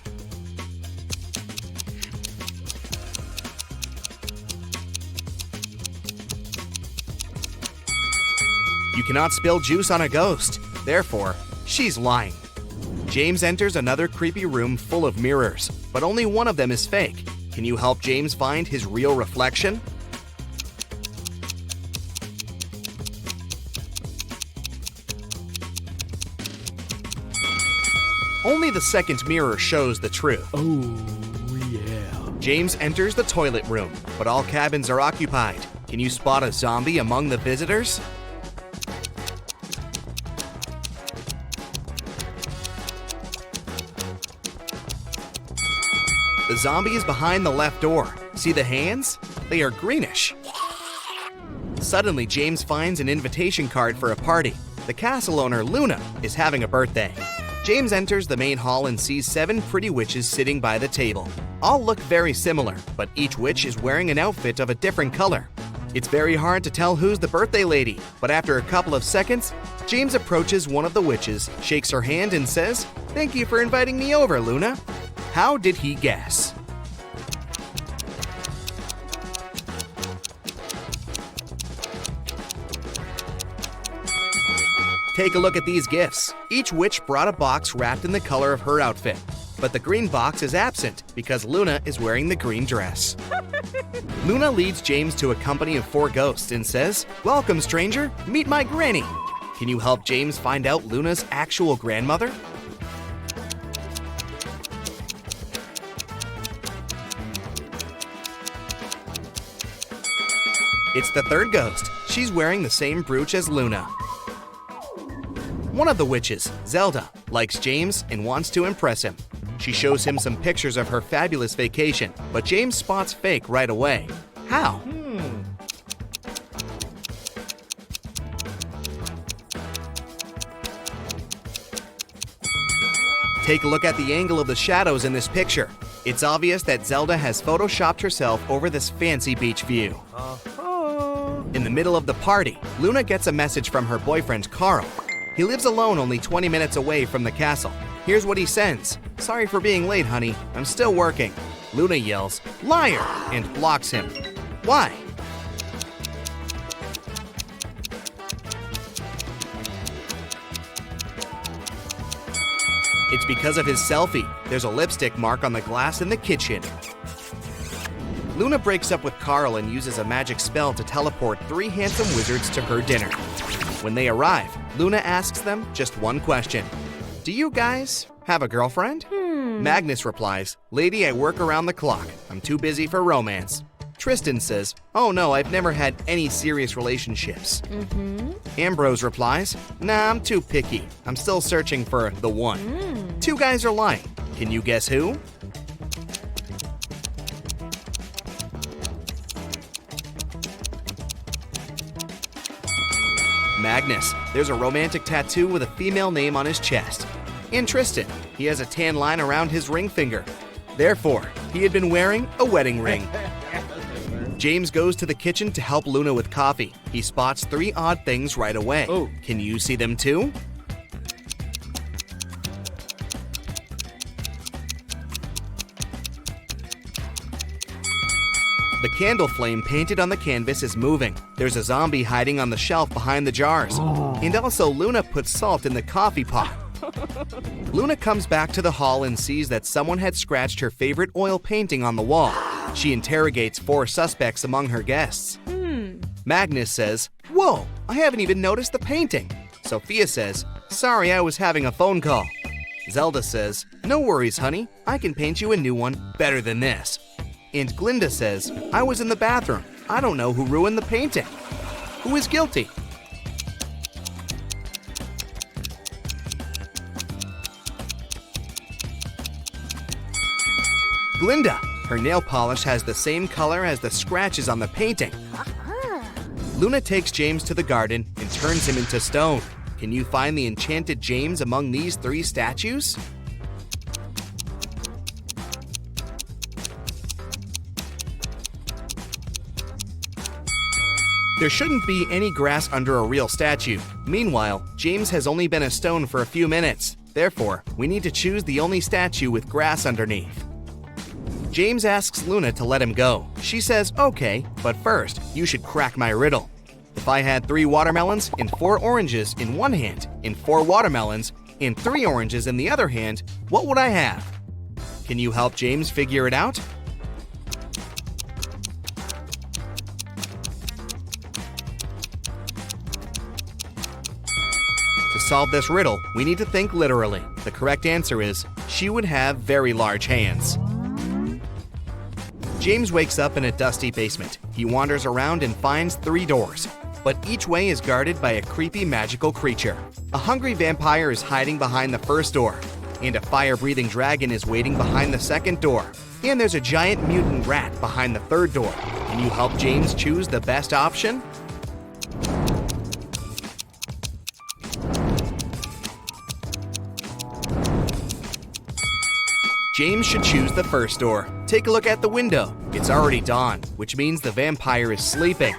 You cannot spill juice on a ghost. Therefore, she's lying. James enters another creepy room full of mirrors, but only one of them is fake. Can you help James find his real reflection? Only the second mirror shows the truth. James enters the toilet room, but all cabins are occupied. Can you spot a zombie among the visitors? The zombie is behind the left door. See the hands? They are greenish. Suddenly, James finds an invitation card for a party. The castle owner, Luna, is having a birthday. James enters the main hall and sees 7 pretty witches sitting by the table. All look very similar, but each witch is wearing an outfit of a different color. It's very hard to tell who's the birthday lady, but after a couple of seconds, James approaches one of the witches, shakes her hand and says, "Thank you for inviting me over, Luna." How did he guess? Take a look at these gifts. Each witch brought a box wrapped in the color of her outfit, but the green box is absent because Luna is wearing the green dress. Luna leads James to a company of 4 ghosts and says, "Welcome, stranger. Meet my granny." Can you help James find out Luna's actual grandmother? It's the 3rd ghost. She's wearing the same brooch as Luna. One of the witches, Zelda, likes James and wants to impress him. She shows him some pictures of her fabulous vacation, but James spots fake right away. How? Take a look at the angle of the shadows in this picture. It's obvious that Zelda has photoshopped herself over this fancy beach view. In the middle of the party, Luna gets a message from her boyfriend, Carl. He lives alone only 20 minutes away from the castle. Here's what he sends. "Sorry for being late, honey. I'm still working." Luna yells, "Liar!" and blocks him. Why? It's because of his selfie. There's a lipstick mark on the glass in the kitchen. Luna breaks up with Carl and uses a magic spell to teleport 3 handsome wizards to her dinner. When they arrive, Luna asks them just one question. "Do you guys have a girlfriend?" Magnus replies, "Lady, I work around the clock. I'm too busy for romance." Tristan says, "Oh no, I've never had any serious relationships." Ambrose replies, "Nah, I'm too picky. I'm still searching for the one." 2 guys are lying. Can you guess who? Magnus. There's a romantic tattoo with a female name on his chest. And Tristan. He has a tan line around his ring finger. Therefore, he had been wearing a wedding ring. James goes to the kitchen to help Luna with coffee. He spots 3 odd things right away. Can you see them too? The candle flame painted on the canvas is moving. There's a zombie hiding on the shelf behind the jars. And also Luna puts salt in the coffee pot. Luna comes back to the hall and sees that someone had scratched her favorite oil painting on the wall. She interrogates 4 suspects among her guests. Magnus says, "Whoa, I haven't even noticed the painting." Sophia says, "Sorry, I was having a phone call." Zelda says, "No worries, honey. I can paint you a new one better than this." And Glinda says, "I was in the bathroom. I don't know who ruined the painting. Who is guilty?" Glinda. Her nail polish has the same color as the scratches on the painting. Luna takes James to the garden and turns him into stone. Can you find the enchanted James among these 3 statues? There shouldn't be any grass under a real statue. Meanwhile, James has only been a stone for a few minutes. Therefore, we need to choose the only statue with grass underneath. James asks Luna to let him go. She says, "Okay, but first, you should crack my riddle. If I had 3 watermelons and 4 oranges in one hand, and 4 watermelons and 3 oranges in the other hand, what would I have?" Can you help James figure it out? To solve this riddle, we need to think literally. The correct answer is, she would have very large hands. James wakes up in a dusty basement. He wanders around and finds 3 doors, but each way is guarded by a creepy magical creature. A hungry vampire is hiding behind the first door, and a fire-breathing dragon is waiting behind the second door. And there's a giant mutant rat behind the third door. Can you help James choose the best option? James should choose the first door. Take a look at the window. It's already dawn, which means the vampire is sleeping.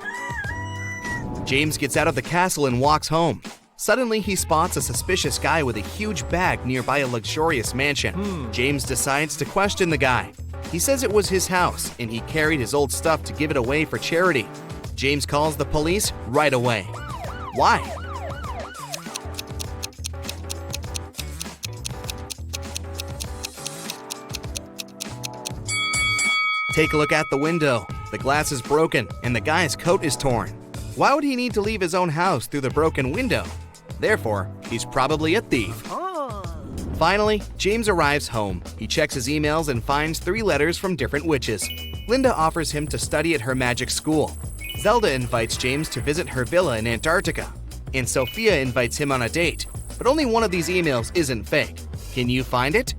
James gets out of the castle and walks home. Suddenly, he spots a suspicious guy with a huge bag nearby a luxurious mansion. James decides to question the guy. He says it was his house, and he carried his old stuff to give it away for charity. James calls the police right away. Why? Take a look at the window. The glass is broken, and the guy's coat is torn. Why would he need to leave his own house through the broken window? Therefore, he's probably a thief. Finally, James arrives home. He checks his emails and finds 3 letters from different witches. Linda offers him to study at her magic school. Zelda invites James to visit her villa in Antarctica. And Sophia invites him on a date. But only one of these emails isn't fake. Can you find it?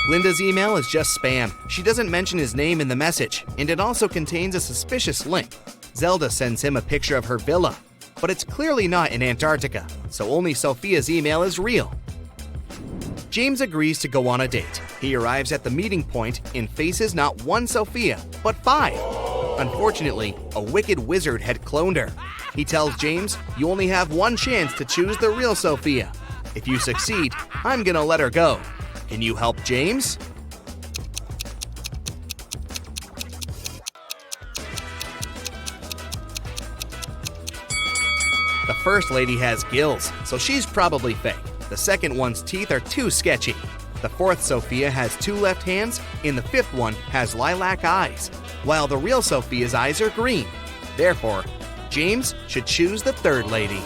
Linda's email is just spam. She doesn't mention his name in the message, and it also contains a suspicious link. Zelda sends him a picture of her villa, but it's clearly not in Antarctica, so only Sophia's email is real. James agrees to go on a date. He arrives at the meeting point and faces not 1 Sophia, but 5. Unfortunately, a wicked wizard had cloned her. He tells James, "You only have 1 chance to choose the real Sophia. If you succeed, I'm gonna let her go. Can you help James?" The first lady has gills, so she's probably fake. The second one's teeth are too sketchy. The 4th Sophia has 2 left hands, and the 5th one has lilac eyes, while the real Sophia's eyes are green. Therefore, James should choose the 3rd lady.